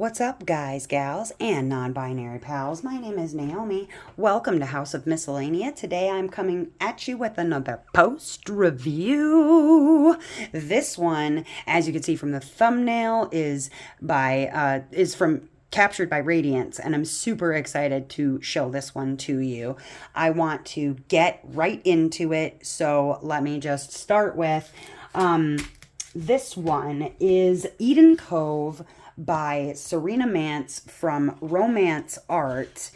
What's up, guys, gals, and non-binary pals? My name is Naomi. Welcome to House of Miscellania. Today I'm coming at you with another post review. This one, as you can see from the thumbnail, is from captured by Radiance, and I'm super excited to show this one to you. I want to get right into it, so let me just start with this one is Cove by Serena Mantz from Romantz Art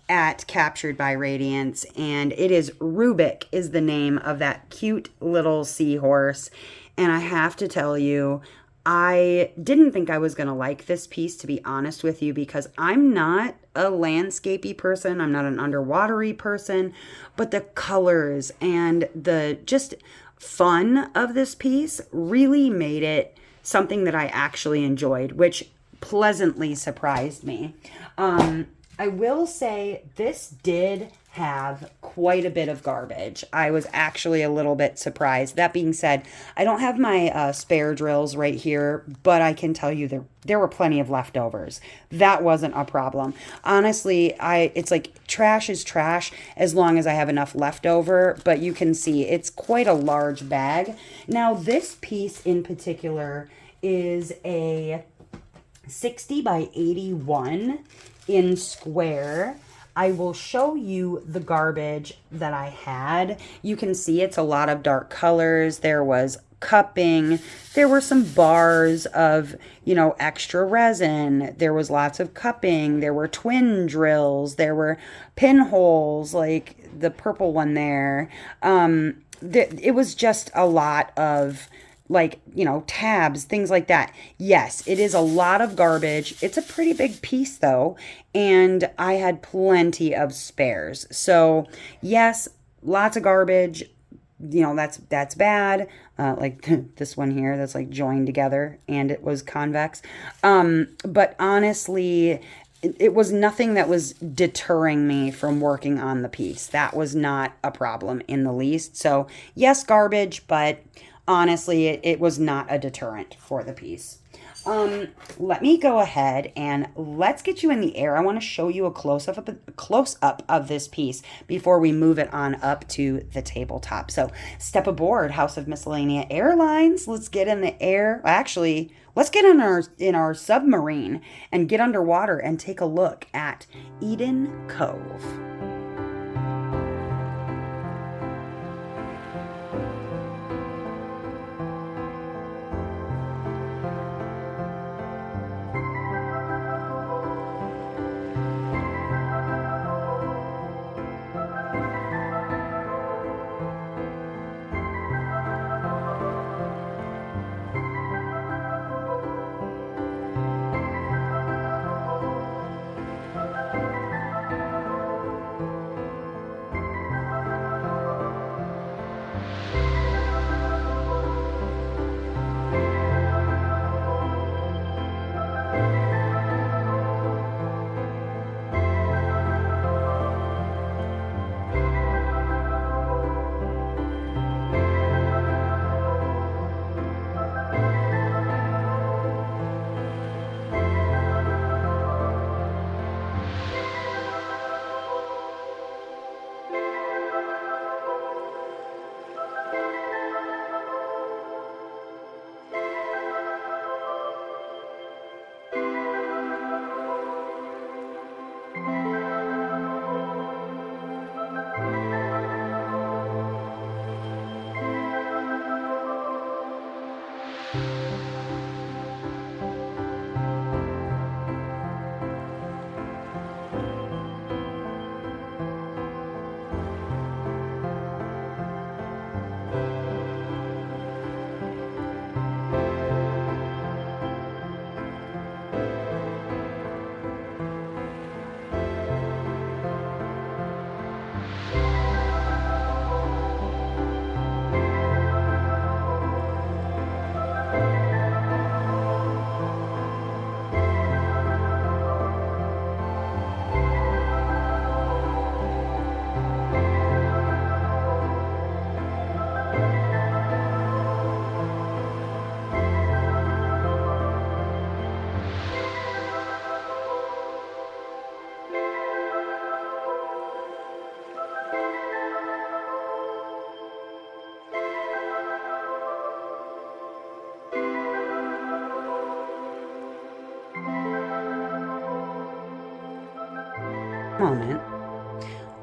at Captured by Radiance, and it is Rubik is the name of that cute little seahorse. And I have to tell you, I didn't think I was going to like this piece, to be honest with you, because I'm not a landscapey person. I'm not an underwatery person, but the colors and the just fun of this piece really made it something that I actually enjoyed, which pleasantly surprised me. I will say this did have quite a bit of garbage. I was actually a little bit surprised. That being said, I don't have my spare drills right here, but I can tell you there were plenty of leftovers. That wasn't a problem. Honestly, it's like trash is trash as long as I have enough leftover, but you can see it's quite a large bag. Now, this piece in particular is a 60 by 81 in square. I will show you the garbage that I had. You can see it's a lot of dark colors. There was cupping. There were some bars of, extra resin. There was lots of cupping. There were twin drills. There were pinholes, like the purple one there. It was just a lot of tabs, things like that. Yes, it is a lot of garbage. It's a pretty big piece though, and I had plenty of spares. So yes, lots of garbage. That's bad. Like this one here that's like joined together and it was convex. But honestly, it was nothing that was deterring me from working on the piece. That was not a problem in the least. So yes, garbage, but honestly, it was not a deterrent for the piece. Let me go ahead and let's get you in the air. I want to show you a close-up of this piece before we move it on up to the tabletop. So step aboard, House of Miscellania Airlines. Let's get in the air. Actually, let's get in our submarine and get underwater and take a look at Cove.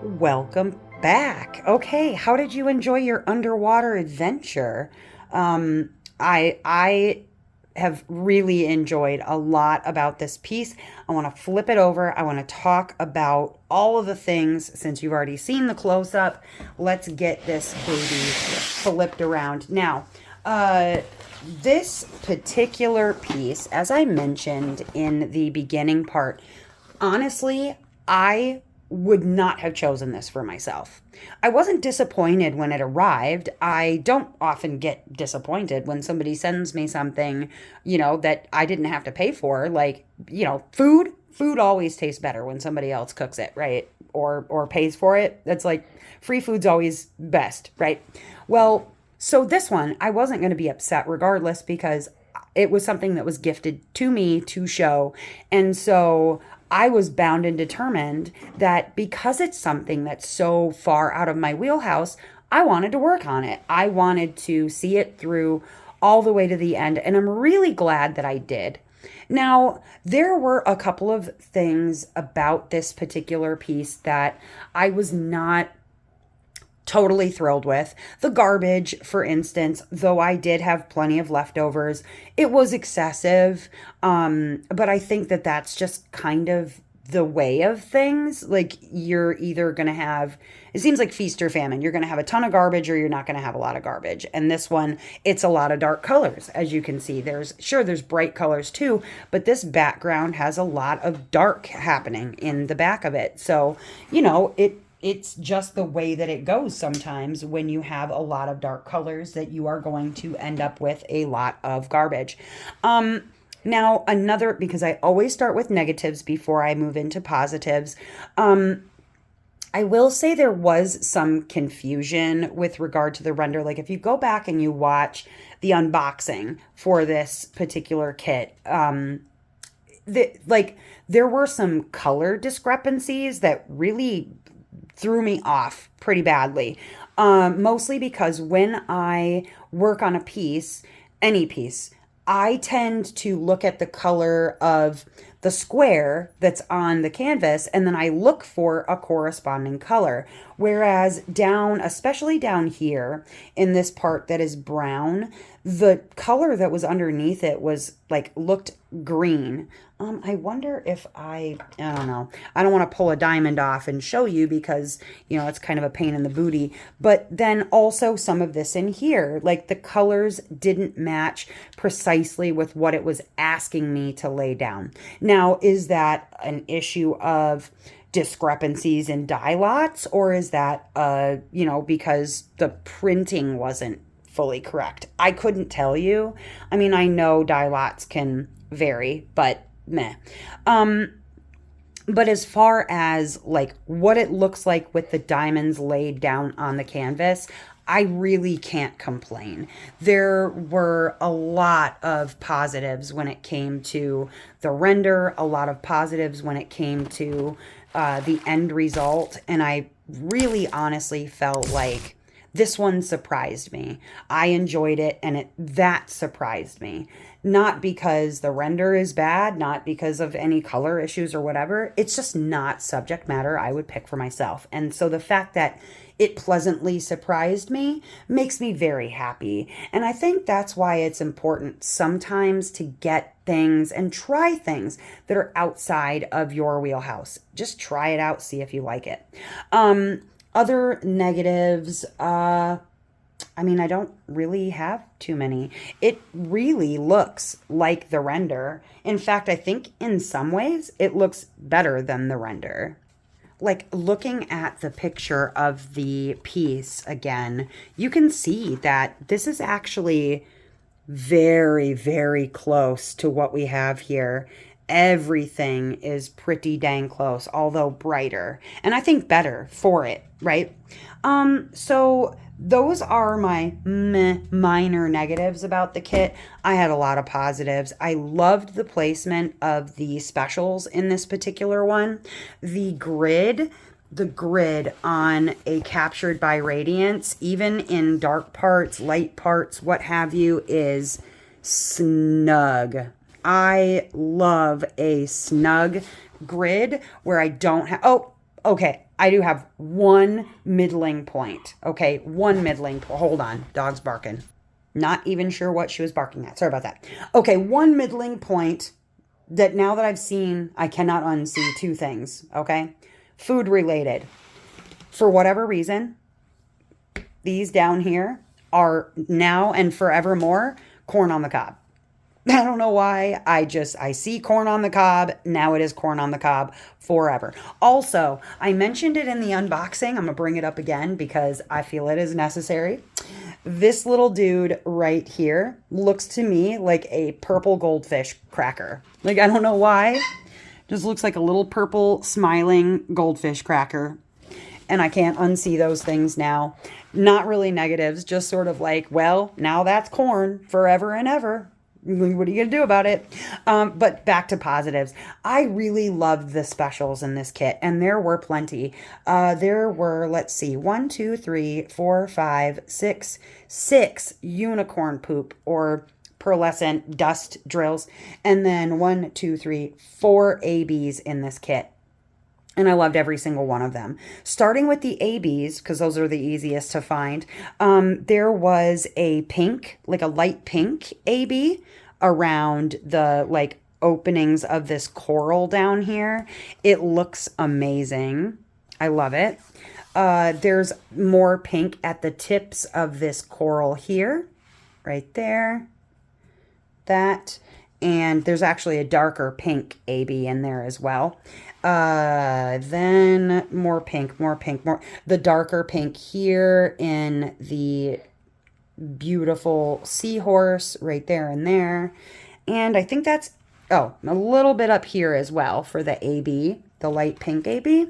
Welcome back. Okay, how did you enjoy your underwater adventure? I have really enjoyed a lot about this piece. I want to flip it over. I want to talk about all of the things since you've already seen the close up. Let's get this baby flipped around. Now, this particular piece, as I mentioned in the beginning part, honestly, I would not have chosen this for myself. I wasn't disappointed when it arrived. I don't often get disappointed when somebody sends me something, that I didn't have to pay for. Like, food. Food always tastes better when somebody else cooks it, right? Or pays for it. That's like free food's always best, right? Well, so this one, I wasn't going to be upset regardless because it was something that was gifted to me to show. And so I was bound and determined that because it's something that's so far out of my wheelhouse, I wanted to work on it. I wanted to see it through all the way to the end. And I'm really glad that I did. Now, there were a couple of things about this particular piece that I was not totally thrilled with. The garbage, for instance, though I did have plenty of leftovers, it was excessive. But I think that that's just kind of the way of things. Like, you're either going to have, it seems like feast or famine. You're going to have a ton of garbage or you're not going to have a lot of garbage. And this one, it's a lot of dark colors, as you can see. There's bright colors too, but this background has a lot of dark happening in the back of it. So, it's just the way that it goes sometimes when you have a lot of dark colors that you are going to end up with a lot of garbage. Now, because I always start with negatives before I move into positives. I will say there was some confusion with regard to the render. Like, if you go back and you watch the unboxing for this particular kit, there were some color discrepancies that really threw me off pretty badly. Mostly because when I work on a piece, any piece, I tend to look at the color of the square that's on the canvas, and then I look for a corresponding color. Whereas especially down here in this part that is brown, the color that was underneath it was looked green. I wonder if I don't know. I don't want to pull a diamond off and show you because, it's kind of a pain in the booty. But then also some of this in here, the colors didn't match precisely with what it was asking me to lay down. Now, is that an issue of discrepancies in dye lots, or is that, because the printing wasn't fully correct? I couldn't tell you. I mean, I know dye lots can vary, but meh. But as far as what it looks like with the diamonds laid down on the canvas, I really can't complain. There were a lot of positives when it came to the render, a lot of positives when it came to the end result, and I really honestly felt like this one surprised me. I enjoyed it, and that surprised me. Not because the render is bad, not because of any color issues or whatever. It's just not subject matter I would pick for myself. And so the fact that it pleasantly surprised me makes me very happy. And I think that's why it's important sometimes to get things and try things that are outside of your wheelhouse. Just try it out, see if you like it. Other negatives, I don't really have too many. It really looks like the render. In fact, I think in some ways it looks better than the render. Looking at the picture of the piece again, you can see that this is actually very, very close to what we have here. Everything is pretty dang close, although brighter, and I think better for it, right? So those are my minor negatives about the kit. I had a lot of positives. I loved the placement of the specials in this particular one. The grid on a Captured by Radiance, even in dark parts, light parts, what have you, is snug. I love a snug grid where I don't have... Oh, okay. I do have one middling point. Okay, one middling point. Hold on, dog's barking. Not even sure what she was barking at. Sorry about that. Okay, one middling point that now that I've seen, I cannot unsee two things, okay? Food related. For whatever reason, these down here are now and forevermore corn on the cob. I don't know why. I see corn on the cob. Now it is corn on the cob forever. Also, I mentioned it in the unboxing. I'm going to bring it up again because I feel it is necessary. This little dude right here looks to me like a purple goldfish cracker. Like, I don't know why. Just looks like a little purple smiling goldfish cracker. And I can't unsee those things now. Not really negatives, just sort of like, well, now that's corn forever and ever. What are you going to do about it? But back to positives. I really loved the specials in this kit, and there were plenty. There were, let's see, 1, 2, 3, 4, 5, 6 unicorn poop or pearlescent dust drills, and then 1, 2, 3, 4 ABs in this kit. And I loved every single one of them. Starting with the ABs, because those are the easiest to find, there was a pink, like a light pink AB around the like openings of this coral down here. It looks amazing. I love it. There's more pink at the tips of this coral here, right there. That. And there's actually a darker pink AB in there as well. Then more pink, more. The darker pink here in the beautiful seahorse right there and there. And I think that's, a little bit up here as well for the AB, the light pink AB.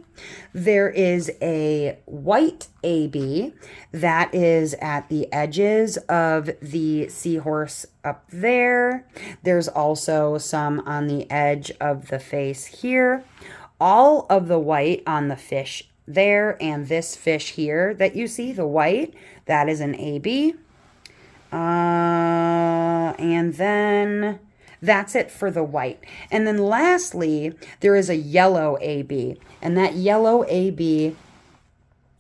There is a white AB that is at the edges of the seahorse up there. There's also some on the edge of the face here. All of the white on the fish there and this fish here that you see, the white, that is an AB. And then that's it for the white. And then lastly, there is a yellow AB. And that yellow AB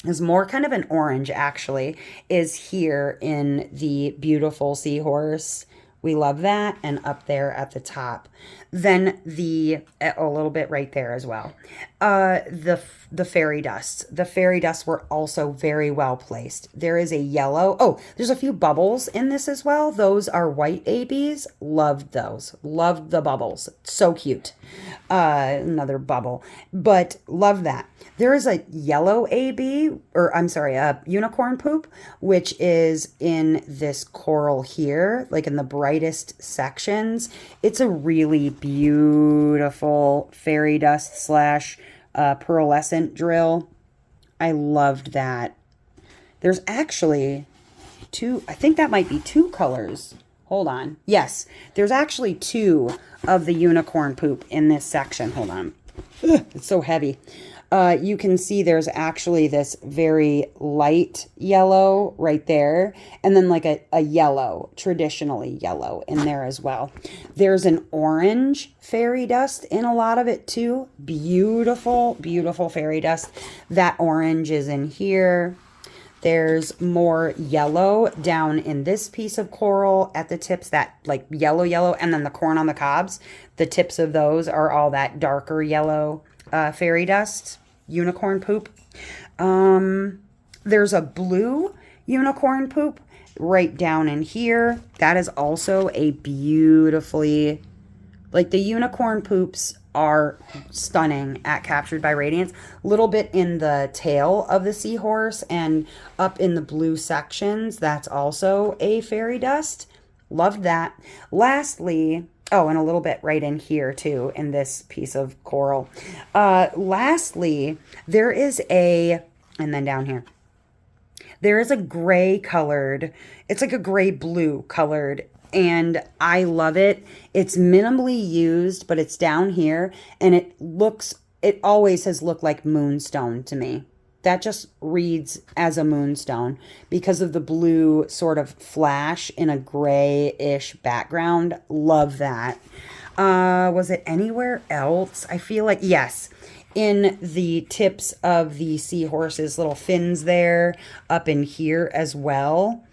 is more kind of an orange, actually, is here in the beautiful seahorse. We love that. And up there at the top. Then a little bit right there as well. The fairy dusts. The fairy dusts were also very well placed. There is a yellow. There's a few bubbles in this as well. Those are white ABs. Loved those. Loved the bubbles. So cute. Another bubble. But love that. There is a yellow AB, a unicorn poop, which is in this coral here, like in the brightest sections. It's a really beautiful fairy dust / pearlescent drill. I loved that. There's actually I think that might be 2 colors. Hold on. Yes, there's actually 2 of the unicorn poop in this section. Hold on. Ugh, it's so heavy. You can see there's actually this very light yellow right there. And then like a yellow, traditionally yellow in there as well. There's an orange fairy dust in a lot of it too. Beautiful, beautiful fairy dust. That orange is in here. There's more yellow down in this piece of coral at the tips, that like yellow. And then the corn on the cobs, the tips of those are all that darker yellow fairy dust. Unicorn poop. There's a blue unicorn poop right down in here. That is also a beautifully, like the unicorn poops are stunning at Captured by Radiance. A little bit in the tail of the seahorse and up in the blue sections. That's also a fairy dust. Loved that. Lastly, and a little bit right in here too, in this piece of coral. Lastly, there is and then down here, there is a gray colored, it's like a gray blue colored, and I love it. It's minimally used, but it's down here, and it always has looked like moonstone to me. That just reads as a moonstone because of the blue sort of flash in a grayish background. Love that. Was it anywhere else? I feel like, yes. in the tips of the seahorse's little fins there, up in here as well.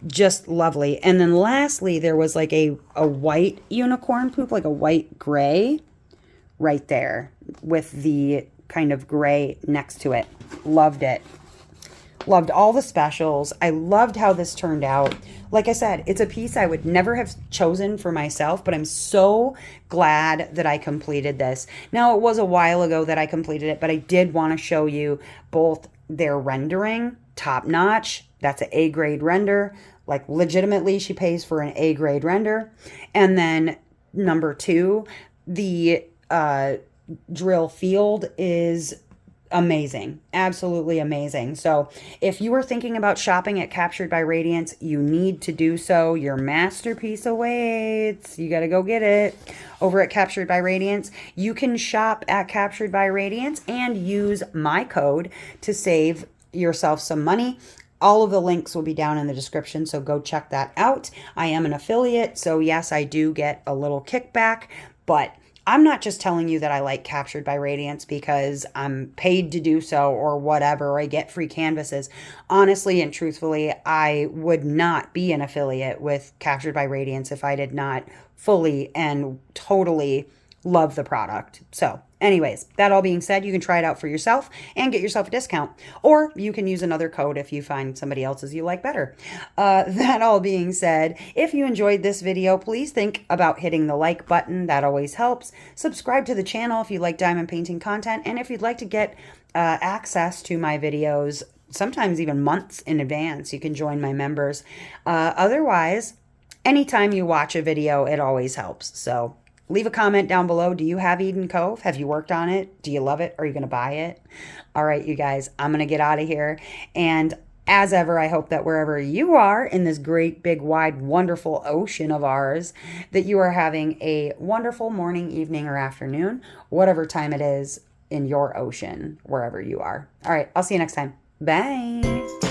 Just lovely. And then lastly, there was like a white unicorn poop, like a white gray right there with the kind of gray next to it. Loved it. Loved all the specials. I loved how this turned out. Like I said, it's a piece I would never have chosen for myself, but I'm so glad that I completed this. Now, it was a while ago that I completed it, but I did want to show you both their rendering, top notch. That's an A-grade render. Like, legitimately, she pays for an A-grade render. And then number two, the drill field is amazing. Absolutely amazing. So if you are thinking about shopping at Captured by Radiance, you need to do so. Your masterpiece awaits. You got to go get it over at Captured by Radiance. You can shop at Captured by Radiance and use my code to save yourself some money. All of the links will be down in the description, so go check that out. I am an affiliate, so yes, I do get a little kickback, but I'm not just telling you that I like Captured by Radiance because I'm paid to do so or whatever, or I get free canvases. Honestly and truthfully, I would not be an affiliate with Captured by Radiance if I did not fully and totally love the product. So anyways, that all being said, you can try it out for yourself and get yourself a discount, or you can use another code if you find somebody else's you like better. That all being said, if you enjoyed this video, please think about hitting the like button. That always helps. Subscribe to the channel if you like diamond painting content, and if you'd like to get access to my videos, sometimes even months in advance, you can join my members. Otherwise, anytime you watch a video, it always helps. So leave a comment down below. Do you have Eden Cove? Have you worked on it? Do you love it? Are you going to buy it? All right, you guys, I'm going to get out of here. And as ever, I hope that wherever you are in this great, big, wide, wonderful ocean of ours, that you are having a wonderful morning, evening, or afternoon, whatever time it is in your ocean, wherever you are. All right, I'll see you next time. Bye.